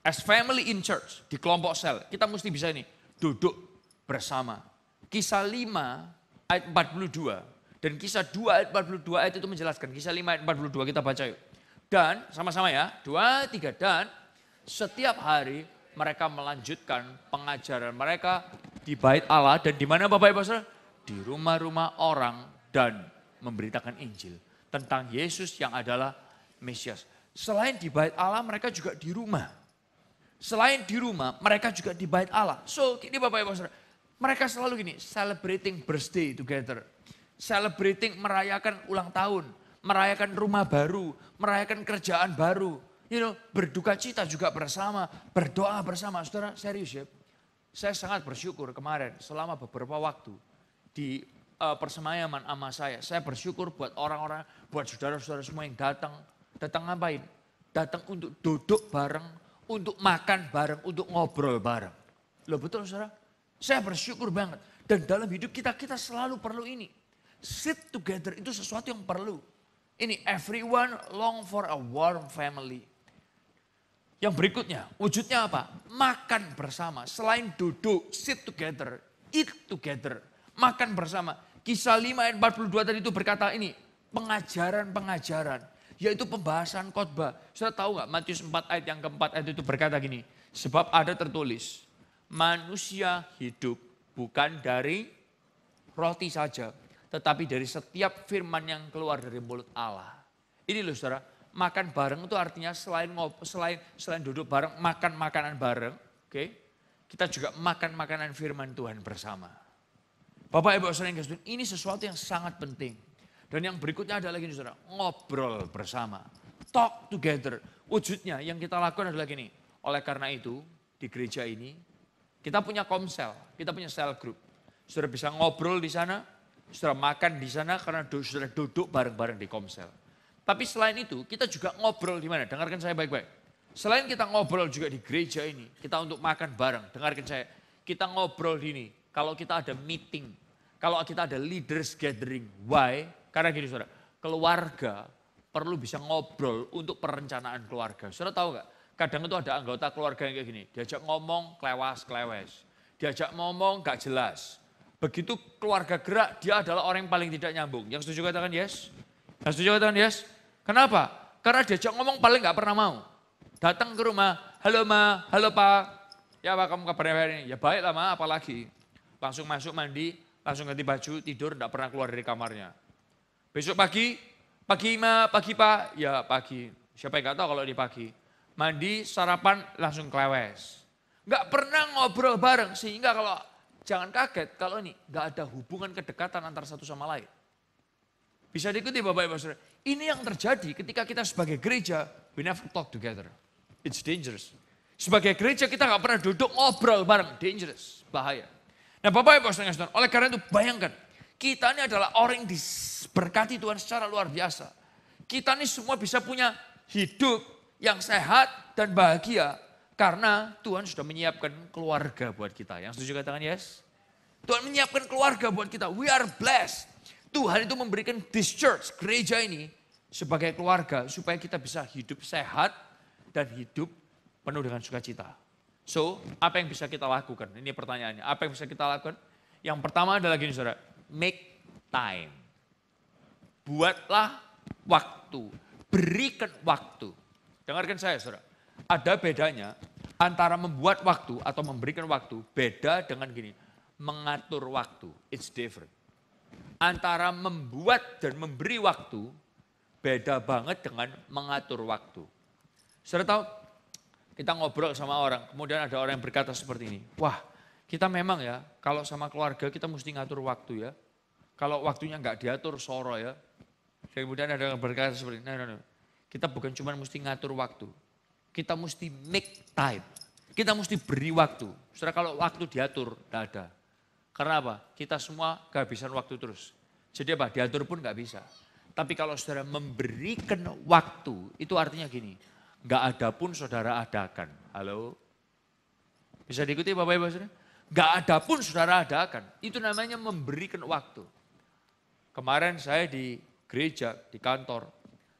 As family in church, di kelompok sel, kita mesti bisa ini, duduk bersama. Kisah 5 ayat 42 dan kisah 2 ayat 42 ayat itu menjelaskan. Kisah 5 ayat 42 kita baca yuk. Dan sama-sama ya, 2, 3 dan setiap hari mereka melanjutkan pengajaran mereka di bait Allah dan di mana Bapak Ibu Saudara? Di rumah-rumah orang dan memberitakan Injil tentang Yesus yang adalah Mesias. Selain di bait Allah mereka juga di rumah. Selain di rumah, mereka juga di bait Allah. So, ini Bapak Ibu Saudara, mereka selalu gini, celebrating birthday together. Celebrating merayakan ulang tahun, merayakan rumah baru, merayakan kerjaan baru. Berduka cita juga bersama, berdoa bersama. Saudara, serius ya. Saya sangat bersyukur kemarin selama beberapa waktu di persemayaman ama saya bersyukur buat orang-orang, buat saudara-saudara semua yang datang. Datang ngapain? Datang untuk duduk bareng, untuk makan bareng, untuk ngobrol bareng. Loh betul saudara? Saya bersyukur banget. Dan dalam hidup kita selalu perlu ini. Sit together itu sesuatu yang perlu. Ini everyone long for a warm family. Yang berikutnya, wujudnya apa? Makan bersama. Selain duduk, sit together, eat together. Makan bersama. Kisah 5 ayat 42 tadi itu berkata ini, pengajaran-pengajaran. Yaitu pembahasan khotbah. Saudara tahu nggak Matius 4 ayat yang keempat ayat itu berkata gini. Sebab ada tertulis, manusia hidup bukan dari roti saja. Tetapi dari setiap firman yang keluar dari mulut Allah. Ini loh saudara, makan bareng itu artinya selain duduk bareng, makan makanan bareng. Oke, kita juga makan makanan firman Tuhan bersama. Bapak Ibu Saudara yang kasih, ini sesuatu yang sangat penting. Dan yang berikutnya adalah gini saudara, ngobrol bersama. Talk together. Wujudnya yang kita lakukan adalah gini. Oleh karena itu di gereja ini Kita punya komsel, kita punya cell group. Saudara bisa ngobrol di sana, saudara makan di sana karena saudara duduk bareng-bareng di komsel. Tapi selain itu kita juga ngobrol di mana? Dengarkan saya baik-baik. Selain kita ngobrol juga di gereja ini, kita untuk makan bareng. Dengarkan saya, kita ngobrol di ini. Kalau kita ada meeting, kalau kita ada leaders gathering. Why? Karena gini saudara, keluarga perlu bisa ngobrol untuk perencanaan keluarga. Saudara tahu nggak? Kadang itu ada anggota keluarga yang kayak gini. Diajak ngomong, klewas-klewes. Diajak ngomong, gak jelas. Begitu keluarga gerak, dia adalah orang yang paling tidak nyambung. Yang setuju katakan yes? Yang setuju katakan yes? Kenapa? Karena diajak ngomong paling gak pernah mau. Datang ke rumah, halo ma, halo pak. Ya pak, kamu kabarnya hari ini? Ya baik lah ma, apalagi. Langsung masuk mandi, langsung ganti baju, tidur, gak pernah keluar dari kamarnya. Besok pagi ma, pagi pak, ya pagi. Siapa yang gak tahu kalau di pagi. Mandi, sarapan, langsung klewes. Gak pernah ngobrol bareng, sehingga kalau, jangan kaget kalau ini gak ada hubungan kedekatan antara satu sama lain. Bisa diikuti Bapak Ibu Saudara. Ini yang terjadi ketika kita sebagai gereja, we never talk together. It's dangerous. Sebagai gereja kita gak pernah duduk ngobrol bareng, dangerous, bahaya. Nah Bapak Ibu Saudara, oleh karena itu bayangkan, kita ini adalah orang yang diberkati Tuhan secara luar biasa. Kita ini semua bisa punya hidup yang sehat dan bahagia. Karena Tuhan sudah menyiapkan keluarga buat kita. Yang setuju katakan yes? Tuhan menyiapkan keluarga buat kita. We are blessed. Tuhan itu memberikan this church, gereja ini sebagai keluarga. Supaya kita bisa hidup sehat dan hidup penuh dengan sukacita. So, apa yang bisa kita lakukan? Ini pertanyaannya. Apa yang bisa kita lakukan? Yang pertama adalah gini saudara. Make time. Buatlah waktu. Berikan waktu. Dengarkan saya saudara. Ada bedanya antara membuat waktu atau memberikan waktu. Beda dengan gini. Mengatur waktu. It's different. Antara membuat dan memberi waktu. Beda banget dengan mengatur waktu. Saudara tahu? Kita ngobrol sama orang. Kemudian ada orang yang berkata seperti ini. Wah. Kita memang ya, kalau sama keluarga kita mesti ngatur waktu ya. Kalau waktunya nggak diatur, soro ya. Kemudian ada yang berkata seperti ini, no. Kita bukan cuma mesti ngatur waktu. Kita mesti make time. Kita mesti beri waktu. Saudara kalau waktu diatur, nggak ada. Karena apa? Kita semua kehabisan waktu terus. Jadi apa? Diatur pun nggak bisa. Tapi kalau saudara memberikan waktu, itu artinya gini. Nggak ada pun saudara adakan. Halo? Bisa diikuti Bapak Ibu saudara? Gak ada pun saudara adakan. Itu namanya memberikan waktu. Kemarin saya di gereja, di kantor.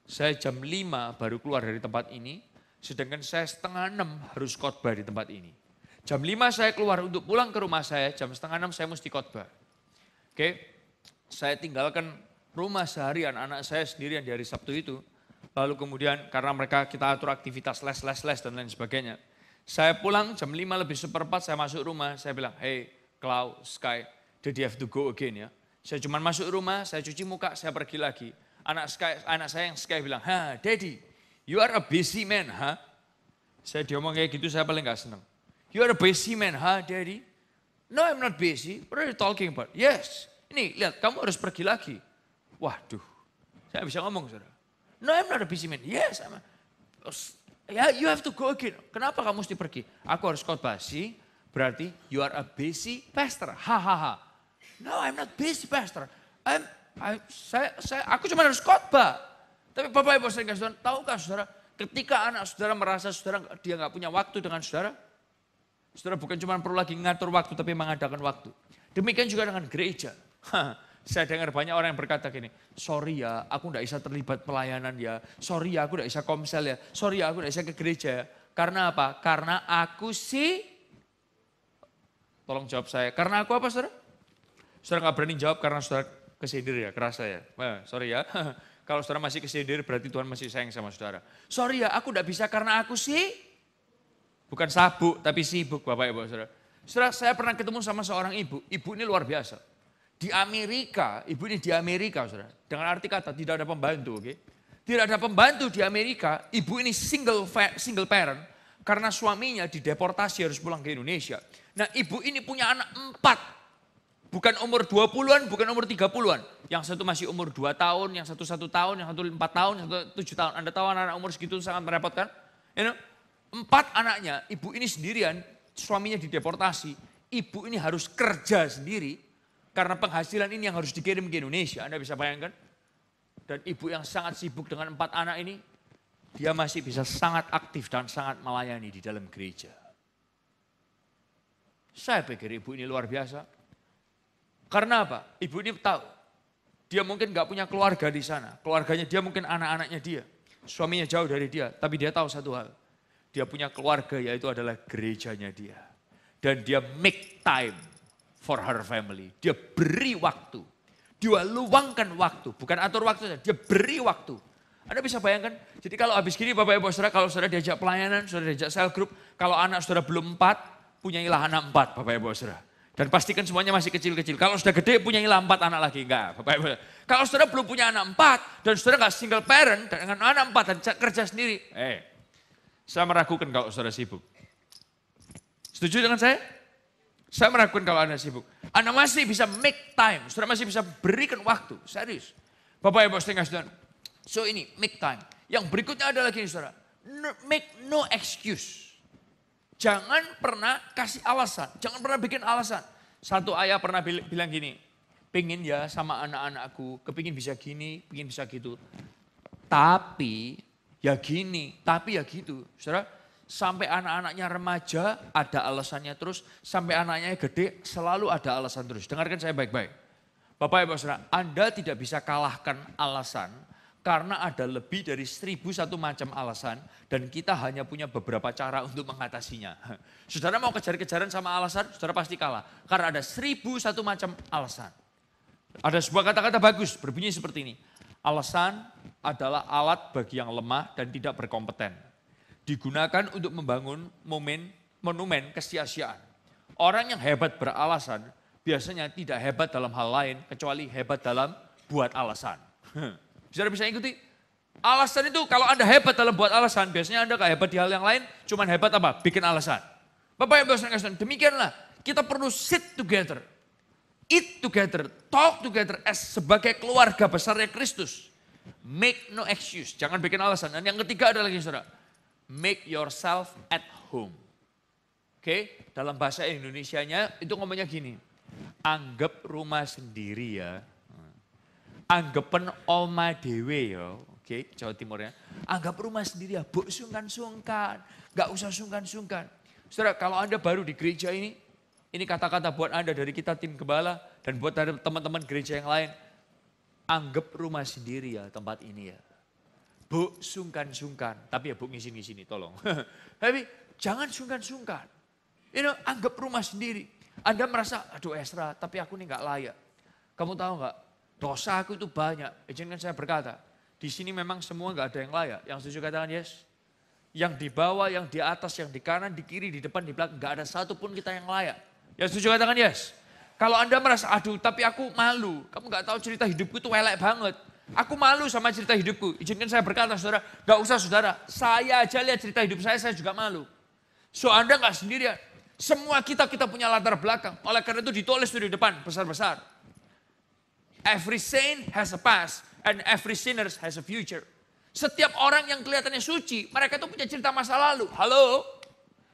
Saya jam 5 baru keluar dari tempat ini. Sedangkan saya setengah 6 harus khotbah di tempat ini. Jam 5 saya keluar untuk pulang ke rumah saya. Jam setengah 6 saya mesti khotbah. Oke, saya tinggalkan rumah seharian anak saya sendirian di hari Sabtu itu. Lalu kemudian karena mereka kita atur aktivitas les dan lain sebagainya. Saya pulang jam 5 lebih seperempat saya masuk rumah. Saya bilang, hey Cloud, Sky, did you have to go again ya? Saya cuma masuk rumah, saya cuci muka, saya pergi lagi. Anak saya yang Sky bilang, ha Daddy, you are a busy man, ha? Saya diomong kayak gitu saya paling gak senang. You are a busy man, ha Daddy? No, I'm not busy. What are you talking about? Yes, ini lihat kamu harus pergi lagi. Waduh, saya bisa ngomong saudara. No, I'm not a busy man. Yes, ya, you have to go again. Kenapa kamu mesti pergi? Aku harus khotbah. See, berarti you are a busy pastor. Hahaha. No, I'm not busy pastor. Aku cuma harus khotbah. Tapi Bapak Ibu saudara, tahukah saudara, ketika anak saudara merasa saudara dia nggak punya waktu dengan saudara, saudara bukan cuma perlu lagi ngatur waktu, tapi mengadakan waktu. Demikian juga dengan gereja. Saya dengar banyak orang yang berkata gini, sorry ya aku gak bisa terlibat pelayanan ya, sorry ya aku gak bisa komsel ya, sorry ya aku gak bisa ke gereja ya. Karena apa? Karena aku tolong jawab saya, karena aku apa saudara? Saudara gak berani jawab karena saudara kesindir ya, kerasa ya. Sorry ya, kalau saudara masih kesindir berarti Tuhan masih sayang sama saudara. Sorry ya aku gak bisa karena aku bukan sabuk tapi sibuk Bapak Ibu saudara. Saudara saya pernah ketemu sama seorang ibu ini luar biasa. Di Amerika, ibu ini di Amerika saudara. Dengan arti kata tidak ada pembantu, oke? Tidak ada pembantu di Amerika, ibu ini single parent. Karena suaminya dideportasi harus pulang ke Indonesia. Nah ibu ini punya anak 4. Bukan umur 20-an, bukan umur 30-an. Yang satu masih umur 2 tahun, yang satu 1 tahun, yang satu 4 tahun, yang satu 7 tahun. Anda tahu anak-anak umur segitu sangat merepotkan? You know? 4 anaknya, ibu ini sendirian suaminya dideportasi, ibu ini harus kerja sendiri, karena penghasilan ini yang harus dikirim ke Indonesia, Anda bisa bayangkan. Dan ibu yang sangat sibuk dengan 4 anak ini, dia masih bisa sangat aktif dan sangat melayani di dalam gereja. Saya pikir ibu ini luar biasa. Karena apa? Ibu ini tahu, dia mungkin gak punya keluarga di sana. Keluarganya dia mungkin anak-anaknya dia. Suaminya jauh dari dia, tapi dia tahu satu hal. Dia punya keluarga, yaitu adalah gerejanya dia. Dan dia make time for her family. Dia beri waktu. Dia luangkan waktu, bukan atur waktu, dia beri waktu. Anda bisa bayangkan, jadi kalau habis gini Bapak Ibu Saudara, kalau saudara diajak pelayanan, saudara diajak cell group, kalau anak saudara belum 4, punyailah anak 4 Bapak Ibu Saudara. Dan pastikan semuanya masih kecil-kecil. Kalau sudah gede, punyailah 4 anak lagi. Enggak, Bapak Ibu. Kalau saudara belum punya anak 4, dan saudara nggak single parent, dengan anak 4 dan kerja sendiri. Saya meragukan kalau saudara sibuk. Setuju dengan saya? Saya meragukan kalau Anda sibuk. Anda masih bisa make time. Saudara masih bisa berikan waktu. Serius. Bapak Ibu saudara. So ini, make time. Yang berikutnya adalah gini saudara. Make no excuse. Jangan pernah kasih alasan. Jangan pernah bikin alasan. Satu ayah pernah bilang gini. Pengen ya sama anak-anakku. Kepingin bisa gini, pengen bisa gitu. Tapi ya gini, tapi ya gitu. Saudara, sampai anak-anaknya remaja ada alasannya terus. Sampai anaknya gede selalu ada alasan terus. Dengarkan saya baik-baik. Bapak Ibu Saudara, Anda tidak bisa kalahkan alasan. Karena ada lebih dari 1001 macam alasan. Dan kita hanya punya beberapa cara untuk mengatasinya. Saudara mau kejar-kejaran sama alasan, saudara pasti kalah. Karena ada 1001 macam alasan. Ada sebuah kata-kata bagus berbunyi seperti ini. Alasan adalah alat bagi yang lemah dan tidak berkompeten. Digunakan untuk membangun monumen kesia-siaan. Orang yang hebat beralasan biasanya tidak hebat dalam hal lain kecuali hebat dalam buat alasan. Saudara bisa ikuti? Alasan itu kalau Anda hebat dalam buat alasan, biasanya Anda gak hebat di hal yang lain, cuman hebat apa? Bikin alasan. Bapak Ibu saudara, demikianlah kita perlu sit together, eat together, talk together as sebagai keluarga besarnya Kristus. Make no excuse, jangan bikin alasan. Dan yang ketiga adalah lagi saudara, make yourself at home. Oke, dalam bahasa Indonesianya itu ngomongnya gini, anggap rumah sendiri ya. Anggapan oma dewe ya, oke, Jawa Timurnya. Anggap rumah sendiri ya, buk sungkan-sungkan, gak usah sungkan-sungkan. Saudara, kalau Anda baru di gereja ini kata-kata buat Anda dari kita tim gembala dan buat dari teman-teman gereja yang lain. Anggap rumah sendiri ya tempat ini ya. Buk sungkan-sungkan, tapi ya buk ngisi-ngisi tolong. Tapi jangan sungkan-sungkan. Anggap rumah sendiri. Anda merasa, aduh Esra, tapi aku ini gak layak. Kamu tahu gak? Dosa aku itu banyak. Izinkan saya berkata, di sini memang semua gak ada yang layak. Yang setuju katakan yes. Yang di bawah, yang di atas, yang di kanan, di kiri, di depan, di belakang. Gak ada satupun kita yang layak. Yang setuju katakan yes. Kalau Anda merasa, aduh tapi aku malu. Kamu gak tahu cerita hidupku itu elek banget. Aku malu sama cerita hidupku. Izinkan saya berkata saudara, gak usah saudara. Saya aja lihat cerita hidup saya juga malu. So Anda gak sendirian. Semua kita punya latar belakang. Oleh karena itu ditulis di depan besar-besar. Every saint has a past and every sinner has a future. Setiap orang yang kelihatannya suci, mereka itu punya cerita masa lalu. Halo?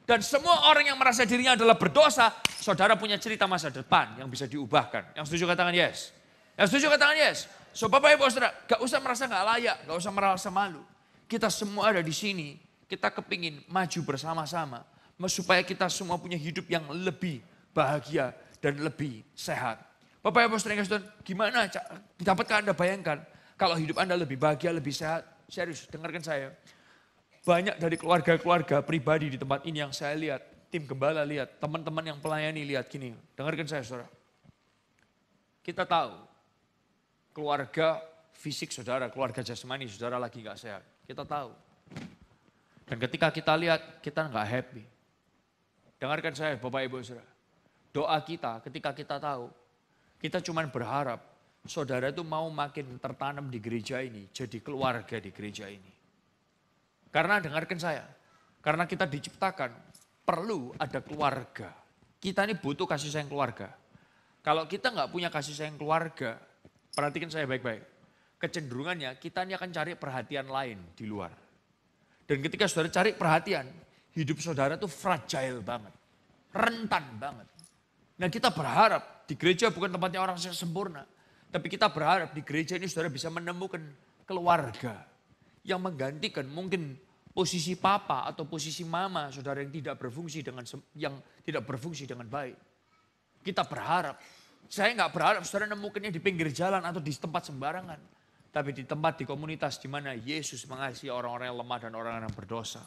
Dan semua orang yang merasa dirinya adalah berdosa, saudara punya cerita masa depan yang bisa diubahkan. Yang setuju katakan yes. Yang setuju katakan yes. So Bapak Ibu Saudara, gak usah merasa gak layak, gak usah merasa malu. Kita semua ada di sini, kita kepingin maju bersama-sama. Supaya kita semua punya hidup yang lebih bahagia dan lebih sehat. Bapak Ibu Saudara, gimana dapatkah Anda bayangkan kalau hidup Anda lebih bahagia, lebih sehat? Serius, dengarkan saya. Banyak dari keluarga-keluarga pribadi di tempat ini yang saya lihat, tim gembala lihat, teman-teman yang pelayani lihat gini. Dengarkan saya saudara. Kita tahu keluarga fisik saudara, keluarga jasmani saudara lagi gak sehat. Kita tahu. Dan ketika kita lihat, kita gak happy. Dengarkan saya Bapak Ibu Saudara. Doa kita ketika kita tahu, kita cuma berharap saudara itu mau makin tertanam di gereja ini, jadi keluarga di gereja ini. Karena dengarkan saya, karena kita diciptakan perlu ada keluarga. Kita ini butuh kasih sayang keluarga. Kalau kita nggak punya kasih sayang keluarga, perhatikan saya baik-baik. Kecenderungannya kita ini akan cari perhatian lain di luar. Dan ketika saudara cari perhatian, hidup saudara itu fragile banget. rentan banget. Nah kita berharap di gereja bukan tempatnya orang yang sempurna. Tapi kita berharap di gereja ini saudara bisa menemukan keluarga yang menggantikan mungkin posisi papa atau posisi mama saudara yang tidak berfungsi dengan baik. Kita berharap, saya nggak berharap saudara nemukannya di pinggir jalan atau di tempat sembarangan. Tapi di tempat, di komunitas di mana Yesus mengasihi orang-orang yang lemah dan orang-orang yang berdosa.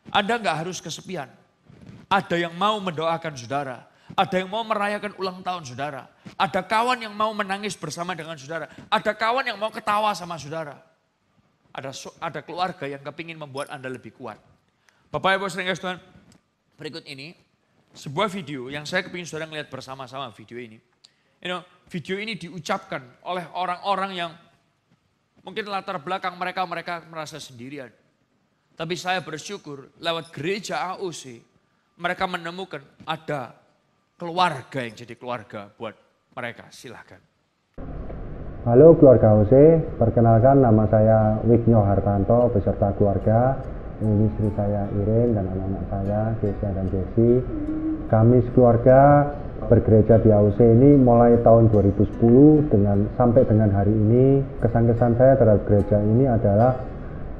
Anda nggak harus kesepian. Ada yang mau mendoakan saudara. Ada yang mau merayakan ulang tahun saudara. Ada kawan yang mau menangis bersama dengan saudara. Ada kawan yang mau ketawa sama saudara. Ada keluarga yang kepingin membuat Anda lebih kuat. Bapak Ibu saudara Tuhan, berikut ini sebuah video yang saya kepingin saudara melihat bersama-sama video ini. Video ini diucapkan oleh orang-orang yang mungkin latar belakang mereka merasa sendirian. Tapi saya bersyukur lewat gereja AOC mereka menemukan ada keluarga yang jadi keluarga buat mereka. Silahkan. Halo keluarga AOC, perkenalkan nama saya Wignyo Hartanto beserta keluarga. Ini istri saya Irin dan anak-anak saya Kesia dan Jesse. Kami sekeluarga bergereja di AOC ini mulai tahun 2010 sampai dengan hari ini. Kesan-kesan saya terhadap gereja ini adalah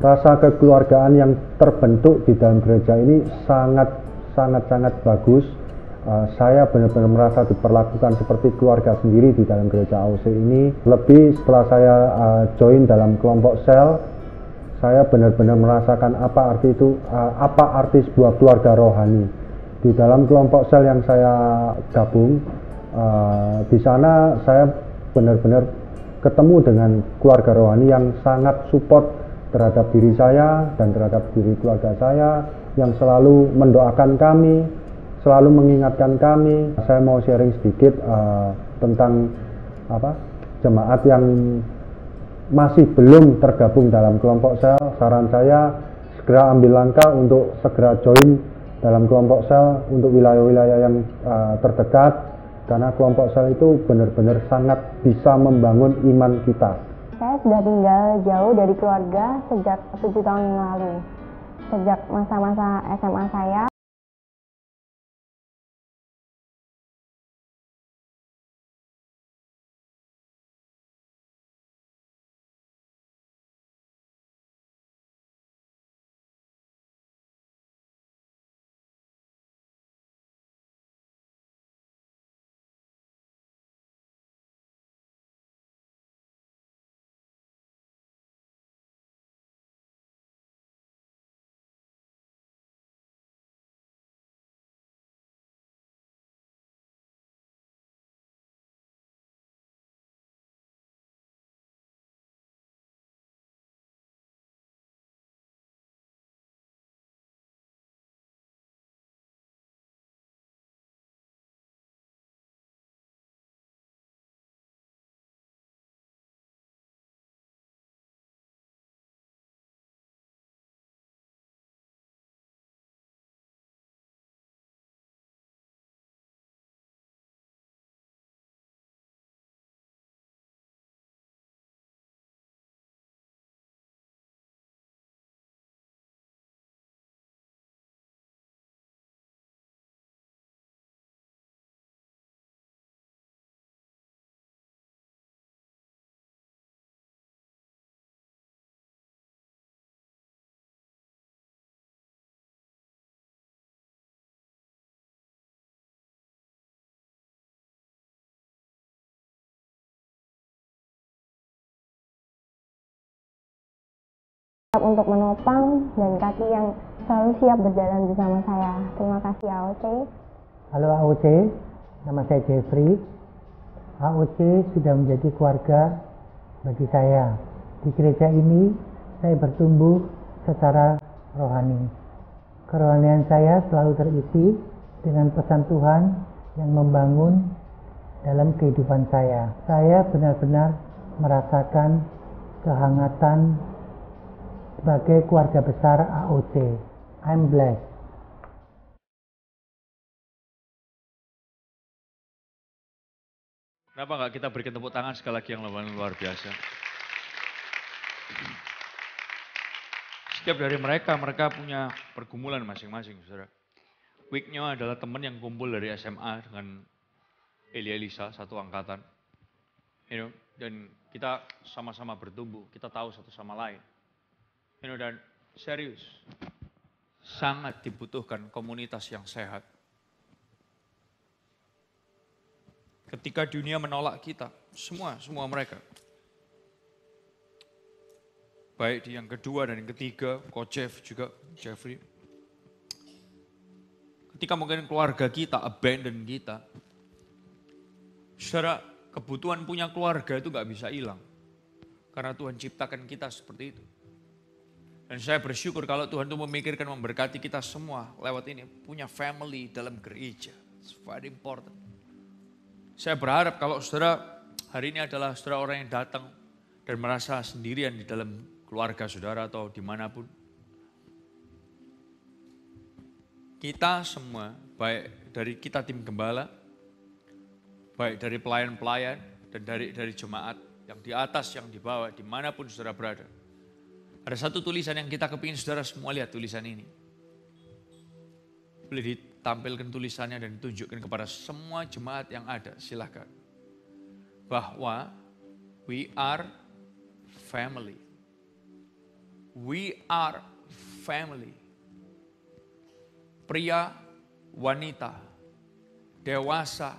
rasa kekeluargaan yang terbentuk di dalam gereja ini sangat bagus. Saya benar-benar merasa diperlakukan seperti keluarga sendiri di dalam gereja AOC ini. Lebih setelah saya join dalam kelompok sel, saya benar-benar merasakan apa arti sebuah keluarga rohani. Di dalam kelompok sel yang saya gabung, di sana saya benar-benar ketemu dengan keluarga rohani yang sangat support terhadap diri saya dan terhadap diri keluarga saya, yang selalu mendoakan kami, selalu mengingatkan kami. Saya mau sharing sedikit tentang jemaat yang masih belum tergabung dalam kelompok sel. Saran saya segera ambil langkah untuk segera join dalam kelompok sel untuk wilayah-wilayah yang terdekat, karena kelompok sel itu benar-benar sangat bisa membangun iman kita. Saya sudah tinggal jauh dari keluarga sejak 7 tahun yang lalu. Sejak masa-masa SMA saya, untuk menopang dan kaki yang selalu siap berjalan bersama saya. Terima kasih AOC. Halo AOC, nama saya Jeffrey. AOC sudah menjadi keluarga bagi saya. Di gereja ini saya bertumbuh secara rohani. Kerohanian saya selalu terisi dengan pesan Tuhan yang membangun dalam kehidupan saya. Saya benar-benar merasakan kehangatan sebagai keluarga besar AOC. I'm blessed. Kenapa nggak kita berikan tepuk tangan sekali lagi yang luar biasa. Setiap dari mereka punya pergumulan masing-masing, saudara. Wigno adalah teman yang kumpul dari SMA dengan Elia Elisa, satu angkatan. Dan kita sama-sama bertumbuh, kita tahu satu sama lain. Dan serius, sangat dibutuhkan komunitas yang sehat. Ketika dunia menolak kita, semua mereka. Baik di yang kedua dan yang ketiga, Coach Jeff juga, Jeffrey. Ketika mungkin keluarga kita abandon kita, saudara, kebutuhan punya keluarga itu gak bisa hilang. Karena Tuhan ciptakan kita seperti itu. Dan saya bersyukur kalau Tuhan itu memikirkan memberkati kita semua lewat ini. Punya family dalam gereja. It's very important. Saya berharap kalau saudara hari ini adalah saudara orang yang datang dan merasa sendirian di dalam keluarga saudara atau dimanapun. Kita semua, baik dari kita tim gembala, baik dari pelayan-pelayan dan dari jemaat yang di atas, yang di bawah, dimanapun saudara berada. Ada satu tulisan yang kita kepingin saudara semua lihat tulisan ini. Boleh ditampilkan tulisannya dan ditunjukkan kepada semua jemaat yang ada, silakan. Bahwa we are family. We are family. Pria, wanita, dewasa,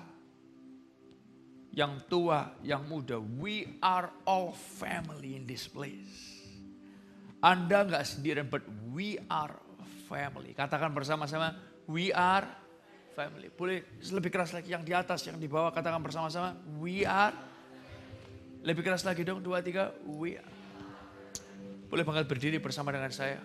yang tua, yang muda, we are all family in this place. Anda enggak sendirian, but we are family. Katakan bersama-sama, we are family. Boleh lebih keras lagi, yang di atas, yang di bawah, katakan bersama-sama, we are. Lebih keras lagi dong, 2, 3, we are. Boleh bangkit berdiri bersama dengan saya.